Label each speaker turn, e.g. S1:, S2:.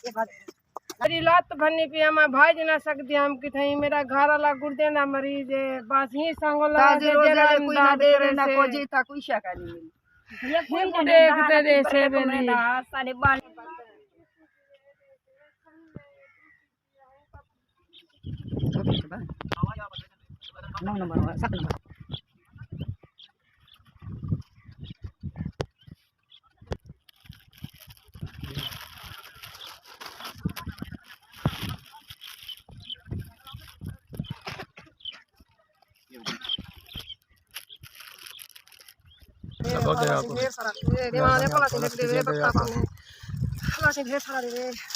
S1: मेरी लत भन्नी पे मैं भाज ना सकती हम किथई मेरा घर वाला गुर्दे ना मरीज है बस ही संगोला
S2: ताजे रोजे कोई ना दे रे ना को जीता कोई शका नहीं मिली ये कोई
S1: देखते रे से बेली
S2: सारे बाल नौ नंबर 7 नंबर
S1: ढेर सारा ढेर सारा